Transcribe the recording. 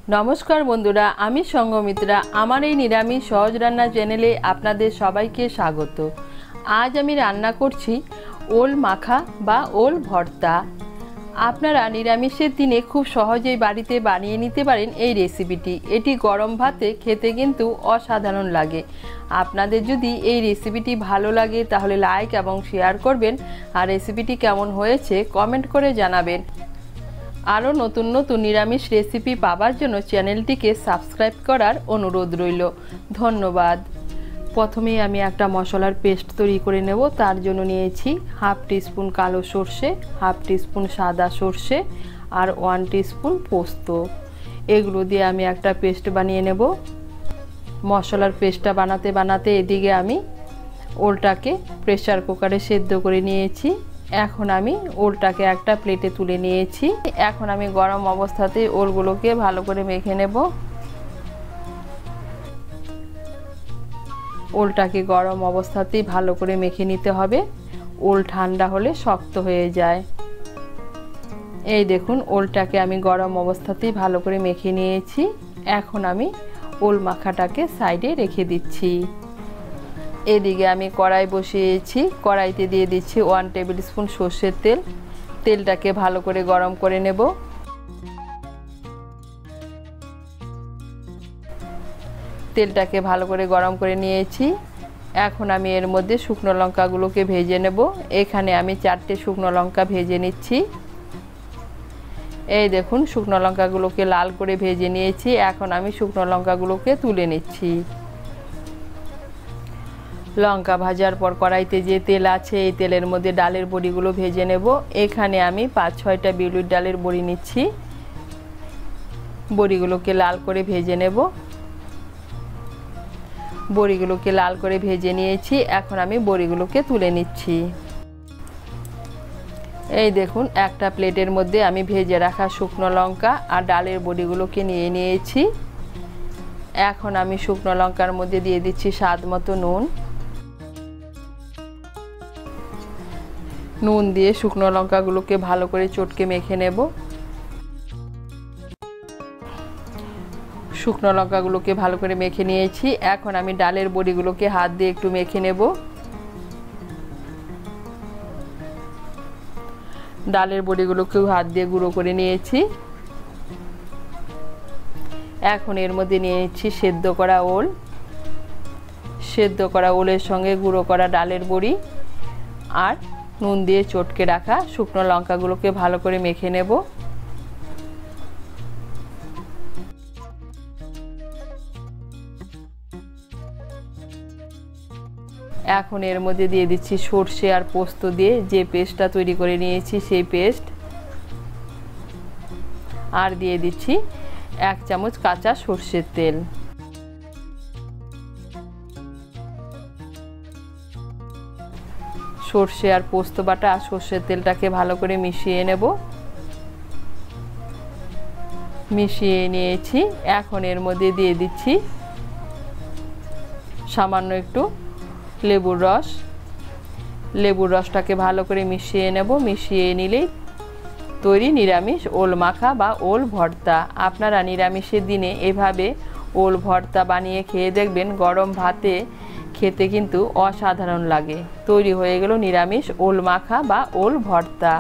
नमस्कार बंधुरा आमी संगमित्रा आमार এই নিরামিষ সহজ রান্না চ্যানেলে আপনাদের সবাইকে স্বাগত। আজ আমি রান্না করছি ওল মাখা বা ওল ভর্তা। আপনারা নিরামিষের দিনে খুব সহজেই বাড়িতে বানিয়ে নিতে পারেন এই রেসিপিটি। এটি গরম ভাতে খেতে কিন্তু অসাধারণ লাগে। আপনাদের যদি এই রেসিপিটি ভালো লাগে তাহলে লাইক এবং শেয়ার করবেন, আর রেসিপিটি কেমন হয়েছে কমেন্ট করে জানাবেন। আরও নতুন নতুন নিরামিষ রেসিপি পাবার জন্য চ্যানেলটিকে সাবস্ক্রাইব করার অনুরোধ রইল। ধন্যবাদ। প্রথমেই আমি একটা মশলার পেস্ট তৈরি করে নেব। তার জন্য নিয়েছি হাফ টিস্পুন কালো সর্ষে, হাফ টিস্পুন সাদা সর্ষে আর 1 টিস্পুন পোস্ত। এগুলো দিয়ে আমি একটা পেস্ট বানিয়ে নেব। মশলার পেস্টটা বানাতে বানাতে এদিকে আমি ওলটাকে প্রেসার কুকারে সেদ্ধ করে নিয়েছি। এখন আমি ওলটাকে একটা প্লেটে তুলে নিয়েছি। এখন আমি গরম অবস্থাতে ওলগুলোকে ভালো করে মেখে নেব। ওলটাকে গরম অবস্থাতেই ভালো করে মেখে নিতে হবে, ওল ঠান্ডা হলে শক্ত হয়ে যায়। এই দেখুন ওলটাকে আমি গরম অবস্থাতেই ভালো করে মেখে নিয়েছি। এখন আমি ওল মাখাটাকে সাইডে রেখে দিচ্ছি। এদিকে আমি কড়াই বসিয়েছি। কড়াইতে দিয়ে দিচ্ছি 1 টেবিল স্পুন সর্ষের তেল। তেলটাকে ভালো করে গরম করে নেব। তেলটাকে ভালো করে গরম করে নিয়েছি। এখন আমি এর মধ্যে শুকনো লঙ্কাগুলোকে ভেজে নেব। এখানে আমি 4টে শুকনো লঙ্কা ভেজে নিচ্ছি। এই দেখুন শুকনো লঙ্কাগুলোকে লাল করে ভেজে নিয়েছি। এখন আমি শুকনো লঙ্কাগুলোকে তুলে নিচ্ছি। লঙ্কা ভাজার পর কড়াইতে যে তেল আছে এই তেলের মধ্যে ডালের বড়িগুলো ভেজে নেব। এখানে আমি 5-6টা বিউলির ডালের বড়ি নিচ্ছি। বড়িগুলোকে লাল করে ভেজে নেব। বড়িগুলোকে লাল করে ভেজে নিয়েছি। এখন আমি বড়িগুলোকে তুলে নিচ্ছি। এই দেখুন একটা প্লেটের মধ্যে আমি ভেজে রাখা শুকনো লঙ্কা আর ডালের বড়িগুলোকে নিয়ে নিয়েছি। এখন আমি শুকনো লঙ্কার মধ্যে দিয়ে দিচ্ছি স্বাদ মতো নুন। নুন দিয়ে শুকনো লঙ্কাগুলোকে ভালো করে চটকে মেখে নেব। শুকনো লঙ্কাগুলোকে ভালো করে মেখে নিয়েছি। এখন আমি ডালের বড়িগুলোকে হাত দিয়ে একটু মেখে নেব। ডালের বড়িগুলোকেও হাত দিয়ে গুঁড়ো করে নিয়েছি। এখন এর মধ্যে নিয়ে নিচ্ছি সেদ্ধ করা ওল। সেদ্ধ করা ওলের সঙ্গে গুঁড়ো করা ডালের বড়ি আর নুন দিয়ে চটকে রাখা শুকনো লঙ্কাগুলোকে ভালো করে মেখে নেব। এখন এর মধ্যে দিয়ে দিচ্ছি সর্ষে আর পোস্ত দিয়ে যে পেস্টটা তৈরি করে নিয়েছি সেই পেস্ট, আর দিয়ে দিচ্ছি 1 চামচ কাঁচা সর্ষের তেল। সর্ষে আর পোস্ত বাটা আর সর্ষের তেলটাকে ভালো করে মিশিয়ে নেব। মিশিয়ে নিয়েছি। এখন এর মধ্যে দিয়ে দিচ্ছি সামান্য একটু লেবুর রস। লেবুর রসটাকে ভালো করে মিশিয়ে নেব। মিশিয়ে নিলেই তৈরি নিরামিষ ওল মাখা বা ওল ভর্তা। আপনারা নিরামিষের দিনে এভাবে ওল ভর্তা বানিয়ে খেয়ে দেখবেন, গরম ভাতে খেতে কিন্তু অসাধারণ লাগে। তৈরি হয়ে গেল নিরামিষ ওল মাখা বা ওল ভর্তা।